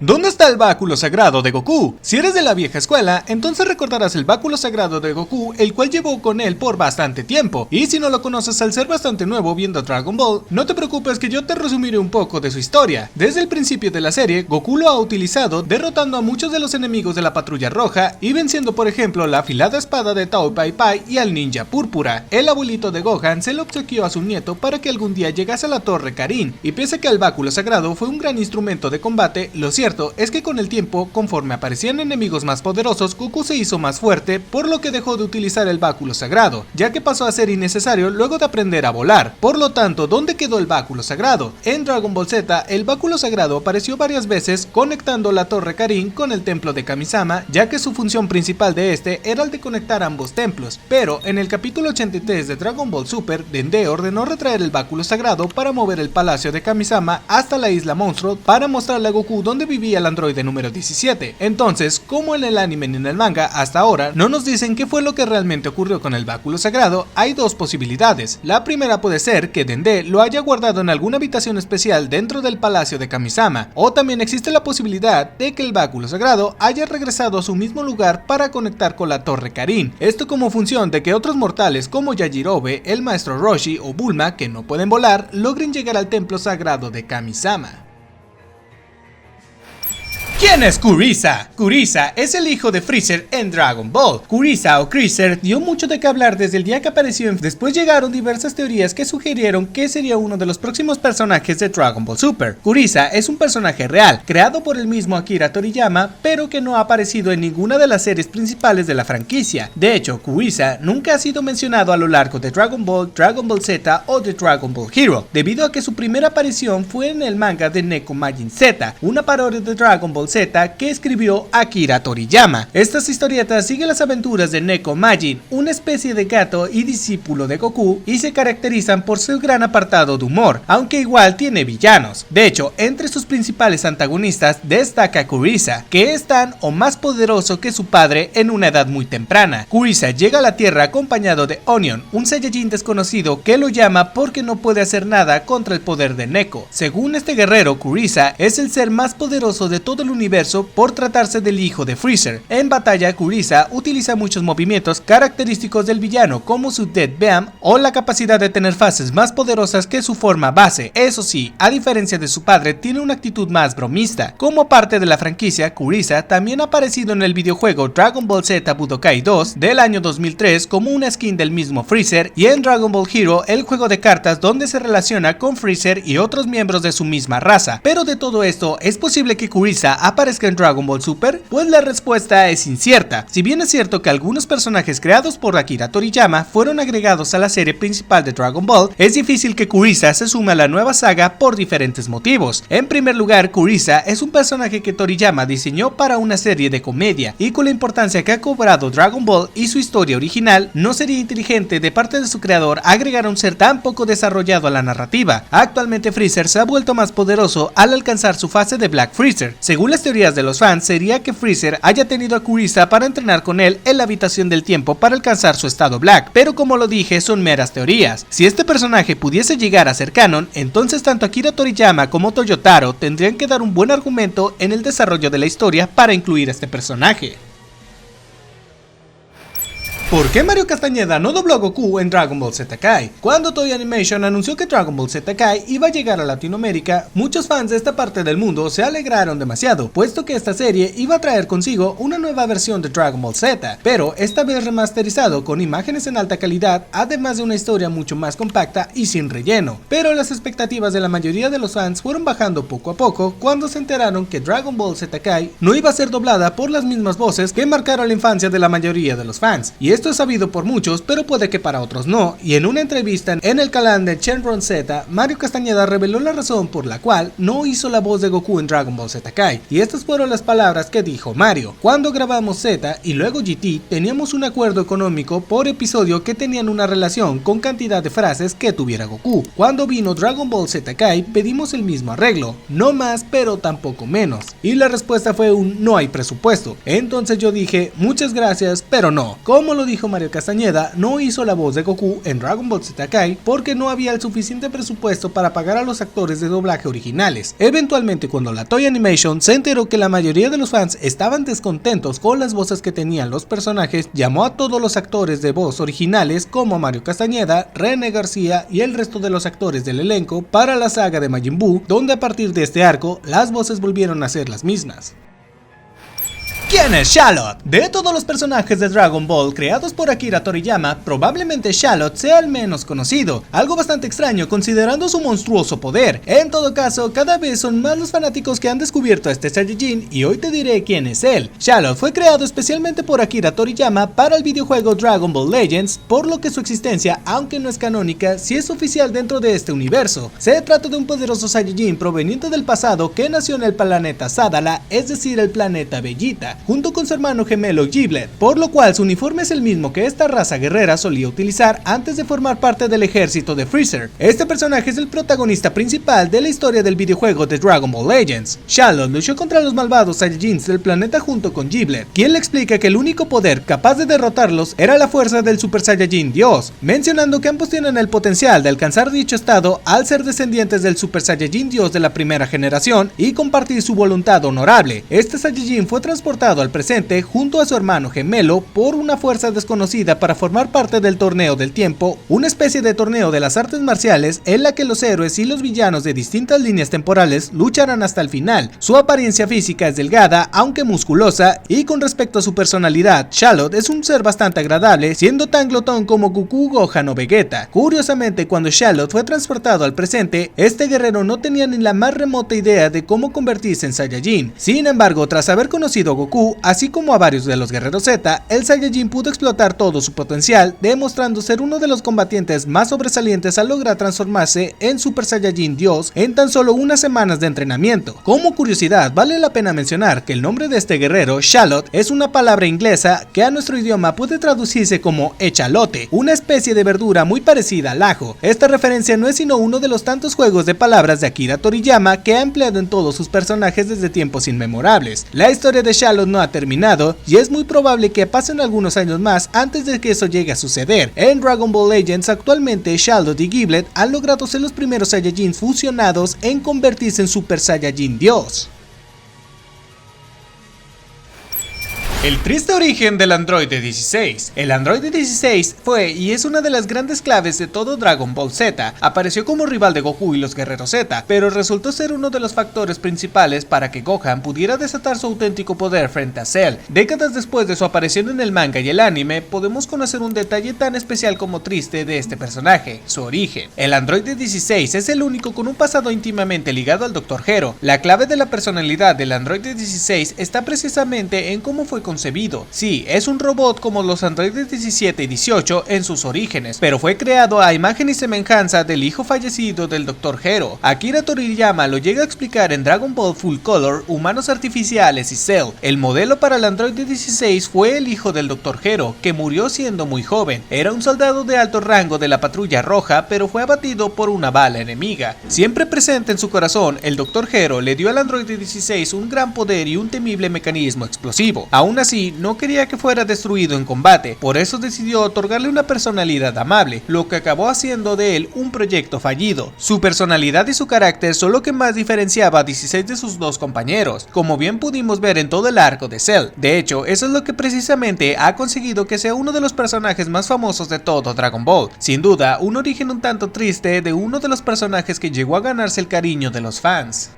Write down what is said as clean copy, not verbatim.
¿Dónde está el báculo sagrado de Goku? Si eres de la vieja escuela, entonces recordarás el báculo sagrado de Goku, el cual llevó con él por bastante tiempo. Y si no lo conoces al ser bastante nuevo viendo Dragon Ball, no te preocupes que yo te resumiré un poco de su historia. Desde el principio de la serie, Goku lo ha utilizado derrotando a muchos de los enemigos de la Patrulla Roja y venciendo por ejemplo la afilada espada de Tao Pai Pai y al ninja púrpura. El abuelito de Gohan se lo obsequió a su nieto para que algún día llegase a la Torre Karin, y pese a que el báculo sagrado fue un gran instrumento de combate, lo cierto es que con el tiempo, conforme aparecían enemigos más poderosos, Goku se hizo más fuerte, por lo que dejó de utilizar el báculo sagrado, ya que pasó a ser innecesario luego de aprender a volar. Por lo tanto, ¿dónde quedó el báculo sagrado? En Dragon Ball Z, el báculo sagrado apareció varias veces conectando la Torre Karin con el templo de Kamisama, ya que su función principal de este era el de conectar ambos templos, pero en el capítulo 83 de Dragon Ball Super, Dende ordenó retraer el báculo sagrado para mover el palacio de Kamisama hasta la isla monstruo para mostrarle a Goku dónde vivía el androide número 17. Entonces, como en el anime ni en el manga hasta ahora no nos dicen qué fue lo que realmente ocurrió con el báculo sagrado, hay dos posibilidades. La primera puede ser que Dende lo haya guardado en alguna habitación especial dentro del palacio de Kamisama, o también existe la posibilidad de que el báculo sagrado haya regresado a su mismo lugar para conectar con la Torre Karin. Esto como función de que otros mortales como Yajirobe, el maestro Roshi o Bulma, que no pueden volar, logren llegar al templo sagrado de Kamisama. ¿Quién es Kuriza? Kuriza es el hijo de Freezer en Dragon Ball. Kuriza o Kreezer dio mucho de qué hablar desde el día que apareció. Después llegaron diversas teorías que sugirieron que sería uno de los próximos personajes de Dragon Ball Super. Kuriza es un personaje real, creado por el mismo Akira Toriyama, pero que no ha aparecido en ninguna de las series principales de la franquicia. De hecho, Kuriza nunca ha sido mencionado a lo largo de Dragon Ball, Dragon Ball Z o de Dragon Ball Hero, debido a que su primera aparición fue en el manga de Neko Majin Z, una parodia de Dragon Ball Z que escribió Akira Toriyama. Estas historietas siguen las aventuras de Neko Majin, una especie de gato y discípulo de Goku, y se caracterizan por su gran apartado de humor, aunque igual tiene villanos. De hecho, entre sus principales antagonistas destaca Kuriza, que es tan o más poderoso que su padre en una edad muy temprana. Kuriza llega a la Tierra acompañado de Onion, un Saiyajin desconocido que lo llama porque no puede hacer nada contra el poder de Neko. Según este guerrero, Kuriza es el ser más poderoso de todo el universo por tratarse del hijo de Freezer. En batalla, Kuriza utiliza muchos movimientos característicos del villano, como su Dead Beam o la capacidad de tener fases más poderosas que su forma base. Eso sí, a diferencia de su padre, tiene una actitud más bromista. Como parte de la franquicia, Kuriza también ha aparecido en el videojuego Dragon Ball Z Budokai 2 del año 2003 como una skin del mismo Freezer, y en Dragon Ball Hero, el juego de cartas donde se relaciona con Freezer y otros miembros de su misma raza. Pero de todo esto, ¿es posible que Kuriza aparezca en Dragon Ball Super? Pues la respuesta es incierta. Si bien es cierto que algunos personajes creados por Akira Toriyama fueron agregados a la serie principal de Dragon Ball, es difícil que Kuriza se sume a la nueva saga por diferentes motivos. En primer lugar, Kuriza es un personaje que Toriyama diseñó para una serie de comedia, y con la importancia que ha cobrado Dragon Ball y su historia original, no sería inteligente de parte de su creador agregar a un ser tan poco desarrollado a la narrativa. Actualmente Freezer se ha vuelto más poderoso al alcanzar su fase de Black Freezer. Según las teorías de los fans, sería que Freezer haya tenido a Kuriza para entrenar con él en la habitación del tiempo para alcanzar su estado Black, pero como lo dije, son meras teorías. Si este personaje pudiese llegar a ser canon, entonces tanto Akira Toriyama como Toyotaro tendrían que dar un buen argumento en el desarrollo de la historia para incluir a este personaje. ¿Por qué Mario Castañeda no dobló a Goku en Dragon Ball Z Kai? Cuando Toei Animation anunció que Dragon Ball Z Kai iba a llegar a Latinoamérica, muchos fans de esta parte del mundo se alegraron demasiado, puesto que esta serie iba a traer consigo una nueva versión de Dragon Ball Z, pero esta vez remasterizado con imágenes en alta calidad, además de una historia mucho más compacta y sin relleno. Pero las expectativas de la mayoría de los fans fueron bajando poco a poco cuando se enteraron que Dragon Ball Z Kai no iba a ser doblada por las mismas voces que marcaron la infancia de la mayoría de los fans, y esto es sabido por muchos, pero puede que para otros no. Y en una entrevista en el canal de Shenron Z, Mario Castañeda reveló la razón por la cual no hizo la voz de Goku en Dragon Ball Z Kai, y estas fueron las palabras que dijo Mario: cuando grabamos Z y luego GT, teníamos un acuerdo económico por episodio que tenían una relación con cantidad de frases que tuviera Goku. Cuando vino Dragon Ball Z Kai, pedimos el mismo arreglo, no más pero tampoco menos, y la respuesta fue un no hay presupuesto. Entonces yo dije muchas gracias, pero no. Como lo dijo Mario Castañeda, no hizo la voz de Goku en Dragon Ball Z Kai porque no había el suficiente presupuesto para pagar a los actores de doblaje originales. Eventualmente, cuando la Toei Animation se enteró que la mayoría de los fans estaban descontentos con las voces que tenían los personajes, llamó a todos los actores de voz originales como Mario Castañeda, René García y el resto de los actores del elenco para la saga de Majin Buu, donde a partir de este arco las voces volvieron a ser las mismas. ¿Quién es Charlotte? De todos los personajes de Dragon Ball creados por Akira Toriyama, probablemente Charlotte sea el menos conocido, algo bastante extraño considerando su monstruoso poder. En todo caso, cada vez son más los fanáticos que han descubierto a este Saiyajin y hoy te diré quién es él. Charlotte fue creado especialmente por Akira Toriyama para el videojuego Dragon Ball Legends, por lo que su existencia, aunque no es canónica, sí es oficial dentro de este universo. Se trata de un poderoso Saiyajin proveniente del pasado que nació en el planeta Sadala, es decir, el planeta Vegeta, junto con su hermano gemelo Giblet, por lo cual su uniforme es el mismo que esta raza guerrera solía utilizar antes de formar parte del ejército de Freezer. Este personaje es el protagonista principal de la historia del videojuego de Dragon Ball Legends. Charlotte luchó contra los malvados Saiyajins del planeta junto con Giblet, quien le explica que el único poder capaz de derrotarlos era la fuerza del Super Saiyajin Dios, mencionando que ambos tienen el potencial de alcanzar dicho estado al ser descendientes del Super Saiyajin Dios de la primera generación y compartir su voluntad honorable. Este Saiyajin fue transportado al presente junto a su hermano gemelo por una fuerza desconocida para formar parte del Torneo del Tiempo, una especie de torneo de las artes marciales en la que los héroes y los villanos de distintas líneas temporales lucharán hasta el final. Su apariencia física es delgada, aunque musculosa, y con respecto a su personalidad, Charlotte es un ser bastante agradable, siendo tan glotón como Goku, Gohan o Vegeta. Curiosamente, cuando Charlotte fue transportado al presente, este guerrero no tenía ni la más remota idea de cómo convertirse en Saiyajin. Sin embargo, tras haber conocido a Goku, así como a varios de los guerreros Z, el Saiyajin pudo explotar todo su potencial, demostrando ser uno de los combatientes más sobresalientes al lograr transformarse en Super Saiyajin Dios en tan solo unas semanas de entrenamiento. Como curiosidad, vale la pena mencionar que el nombre de este guerrero, Charlotte, es una palabra inglesa que a nuestro idioma puede traducirse como echalote, una especie de verdura muy parecida al ajo. Esta referencia no es sino uno de los tantos juegos de palabras de Akira Toriyama que ha empleado en todos sus personajes desde tiempos inmemorables. La historia de Charlotte no ha terminado y es muy probable que pasen algunos años más antes de que eso llegue a suceder. En Dragon Ball Legends actualmente Charlotte y Giblet han logrado ser los primeros Saiyajins fusionados en convertirse en Super Saiyajin Dios. El triste origen del androide 16. El androide 16 fue y es una de las grandes claves de todo Dragon Ball Z. Apareció como rival de Goku y los guerreros Z, pero resultó ser uno de los factores principales para que Gohan pudiera desatar su auténtico poder frente a Cell. Décadas después de su aparición en el manga y el anime, podemos conocer un detalle tan especial como triste de este personaje, su origen. El androide 16 es el único con un pasado íntimamente ligado al Dr. Gero. La clave de la personalidad del androide 16 está precisamente en cómo fue concebido. Sí, es un robot como los androides 17 y 18 en sus orígenes, pero fue creado a imagen y semejanza del hijo fallecido del Dr. Gero. Akira Toriyama lo llega a explicar en Dragon Ball Full Color, Humanos Artificiales y Cell. El modelo para el androide 16 fue el hijo del Dr. Gero, que murió siendo muy joven. Era un soldado de alto rango de la Patrulla Roja, pero fue abatido por una bala enemiga. Siempre presente en su corazón, el Dr. Gero le dio al androide 16 un gran poder y un temible mecanismo explosivo. Aún así, no quería que fuera destruido en combate, por eso decidió otorgarle una personalidad amable, lo que acabó haciendo de él un proyecto fallido. Su personalidad y su carácter son lo que más diferenciaba a 16 de sus dos compañeros, como bien pudimos ver en todo el arco de Cell. De hecho, eso es lo que precisamente ha conseguido que sea uno de los personajes más famosos de todo Dragon Ball. Sin duda, un origen un tanto triste de uno de los personajes que llegó a ganarse el cariño de los fans.